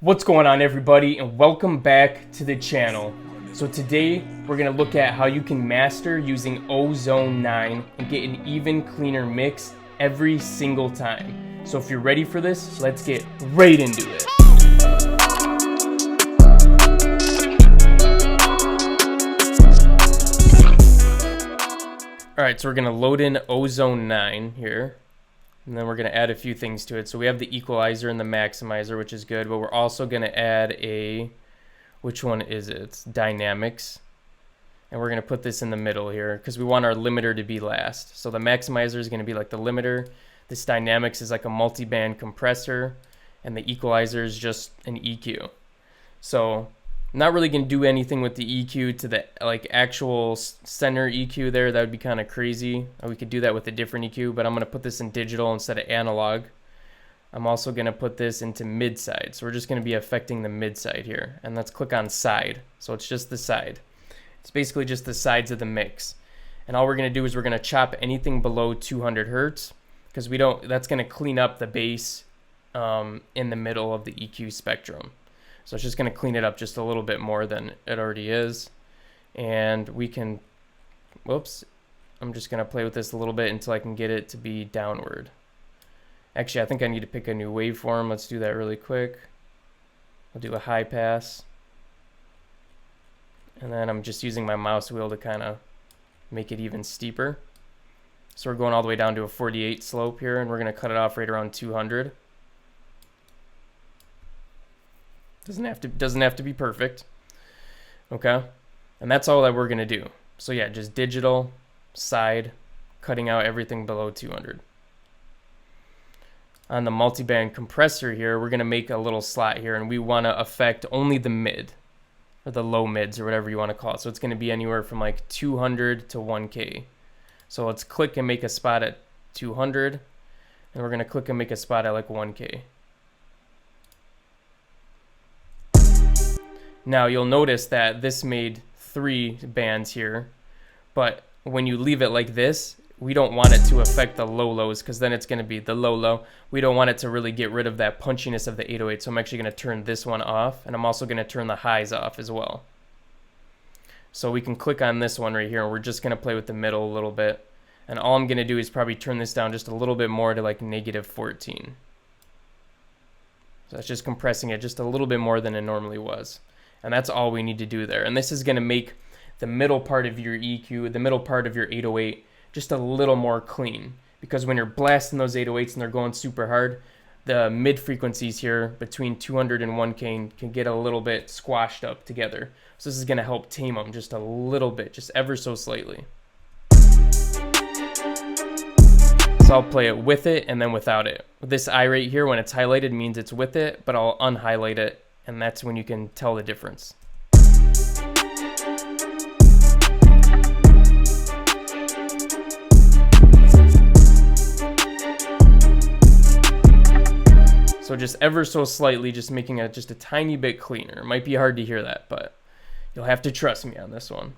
What's going on, everybody, and welcome back to the channel. So today we're going to look at how you can master using Ozone 9 and get an even cleaner mix every single time. So if you're ready for this, let's get right into it. Alright, so we're going to load in Ozone 9 here. And then we're going to add a few things to it. So we have the equalizer and the maximizer, which is good. But we're also going to add which one is it? It's dynamics. And we're going to put this in the middle here because we want our limiter to be last. So the maximizer is going to be like the limiter. This dynamics is like a multi-band compressor. And the equalizer is just an EQ. So I'm not really going to do anything with the EQ to the actual center EQ there. That would be kind of crazy. We could do that with a different EQ, but I'm going to put this in digital instead of analog. I'm also going to put this into mid side. So we're just going to be affecting the mid side here. And let's click on side. So it's just the side. It's basically just the sides of the mix. And all we're going to do is we're going to chop anything below 200 hertz because that's going to clean up the bass in the middle of the EQ spectrum. So it's just going to clean it up just a little bit more than it already is. And we can, I'm just going to play with this a little bit until I can get it to be downward. Actually, I think I need to pick a new waveform. Let's do that really quick. I'll do a high pass. And then I'm just using my mouse wheel to kind of make it even steeper. So we're going all the way down to a 48 slope here, and we're going to cut it off right around 200. Doesn't have to be perfect. Okay, and that's all that we're gonna do. So yeah, just digital side, cutting out everything below 200. On the multi-band compressor here, we're gonna make a little slot here, and we want to affect only the mid or the low mids or whatever you want to call it. So it's gonna be anywhere from like 200 to 1K. So let's click and make a spot at 200, and we're gonna click and make a spot at like 1K. Now you'll notice that this made 3 bands here, but when you leave it like this, we don't want it to affect the low lows because then it's going to be the low low. We don't want it to really get rid of that punchiness of the 808, so I'm actually going to turn this one off, and I'm also going to turn the highs off as well. So we can click on this one right here, and we're just going to play with the middle a little bit, and all I'm going to do is probably turn this down just a little bit more to like -14. So that's just compressing it just a little bit more than it normally was. And that's all we need to do there. And this is going to make the middle part of your EQ, the middle part of your 808, just a little more clean. Because when you're blasting those 808s and they're going super hard, the mid frequencies here between 200 and 1K can get a little bit squashed up together. So this is going to help tame them just a little bit, just ever so slightly. So I'll play it with it and then without it. This I right here, when it's highlighted, means it's with it, but I'll unhighlight it. And that's when you can tell the difference. So just ever so slightly, just making it just a tiny bit cleaner. It might be hard to hear that, but you'll have to trust me on this one.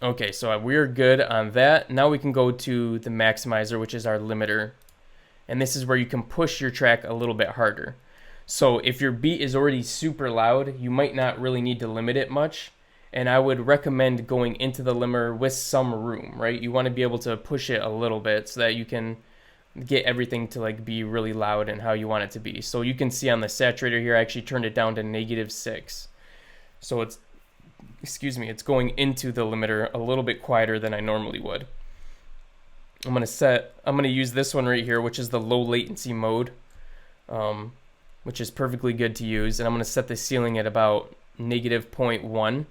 Okay, so we're good on that. Now we can go to the maximizer, which is our limiter. And this is where you can push your track a little bit harder. So if your beat is already super loud, you might not really need to limit it much. And I would recommend going into the limiter with some room, right? You want to be able to push it a little bit so that you can get everything to like be really loud and how you want it to be. So you can see on the saturator here, I actually turned it down to -6. So it's going into the limiter a little bit quieter than I normally would. I'm going to use this one right here, which is the low latency mode. Which is perfectly good to use, and I'm going to set the ceiling at about -0.1.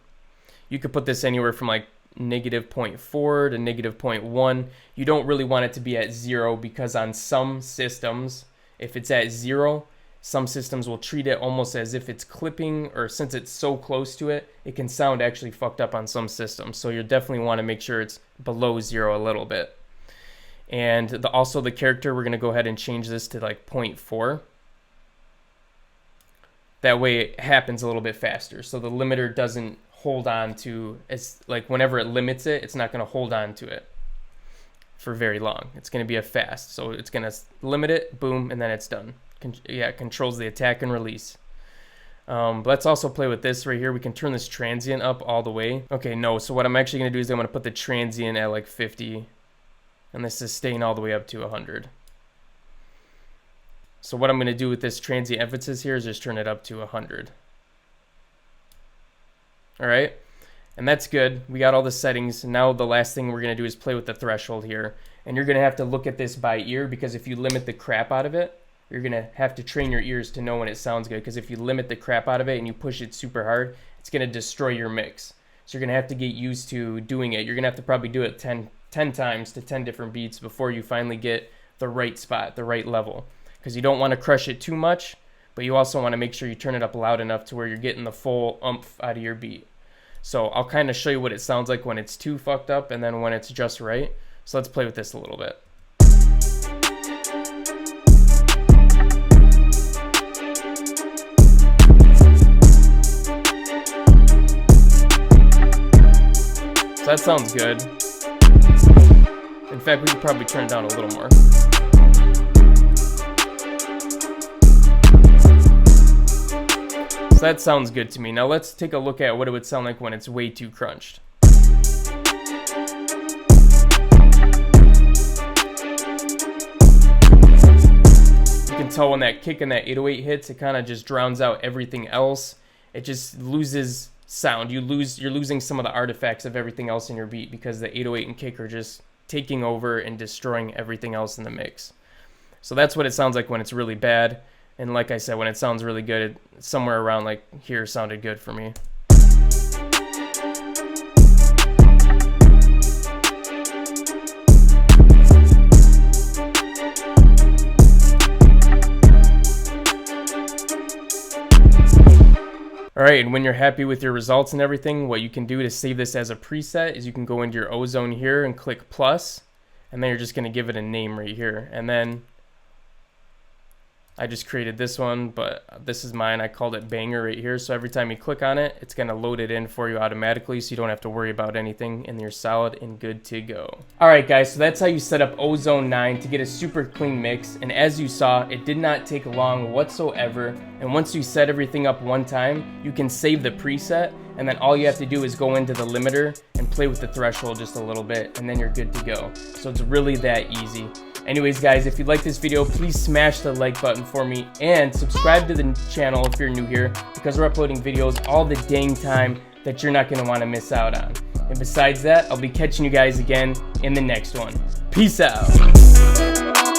You could put this anywhere from like -0.4 to -0.1. You don't really want it to be at 0 because on some systems, if it's at 0, some systems will treat it almost as if it's clipping, or since it's so close to it, it can sound actually fucked up on some systems. So you definitely want to make sure it's below 0 a little bit. And also the character, we're going to go ahead and change this to like 0.4. That way it happens a little bit faster. So the limiter doesn't hold on to, it's like whenever it limits it, it's not going to hold on to it for very long. It's going to be a fast. So it's going to limit it, boom, and then it's done. controls the attack and release. But let's also play with this right here. We can turn this transient up all the way. Okay, no, so what I'm actually going to do is I'm going to put the transient at like 50 and the sustain all the way up to 100. So what I'm going to do with this transient emphasis here is just turn it up to 100. All right, and that's good. We got all the settings. Now the last thing we're going to do is play with the threshold here. And you're going to have to look at this by ear, because if you limit the crap out of it, you're going to have to train your ears to know when it sounds good, because if you limit the crap out of it and you push it super hard, it's going to destroy your mix. So you're going to have to get used to doing it. You're going to have to probably do it 10 times to 10 different beats before you finally get the right spot, the right level. Because you don't want to crush it too much, but you also want to make sure you turn it up loud enough to where you're getting the full oomph out of your beat. So I'll kind of show you what it sounds like when it's too fucked up and then when it's just right. So let's play with this a little bit. So that sounds good. In fact, we could probably turn it down a little more. So that sounds good to me. Now let's take a look at what it would sound like when it's way too crunched. You can tell when that kick and that 808 hits, it kind of just drowns out everything else. It just loses sound. You're losing some of the artifacts of everything else in your beat, because the 808 and kick are just taking over and destroying everything else in the mix. So that's what it sounds like when it's really bad. And like I said, when it sounds really good, somewhere around like here sounded good for me. Alright, and when you're happy with your results and everything, what you can do to save this as a preset is you can go into your Ozone here and click plus, and then you're just going to give it a name right here. And then I just created this one, but this is mine. I called it Banger right here. So every time you click on it, it's going to load it in for you automatically, so you don't have to worry about anything, and you're solid and good to go. Alright guys, so that's how you set up Ozone 9 to get a super clean mix. And as you saw, it did not take long whatsoever. And once you set everything up one time, you can save the preset, and then all you have to do is go into the limiter and play with the threshold just a little bit, and then you're good to go. So it's really that easy. Anyways guys, if you like this video, please smash the like button for me and subscribe to the channel if you're new here, because we're uploading videos all the dang time that you're not going to want to miss out on. And besides that, I'll be catching you guys again in the next one. Peace out.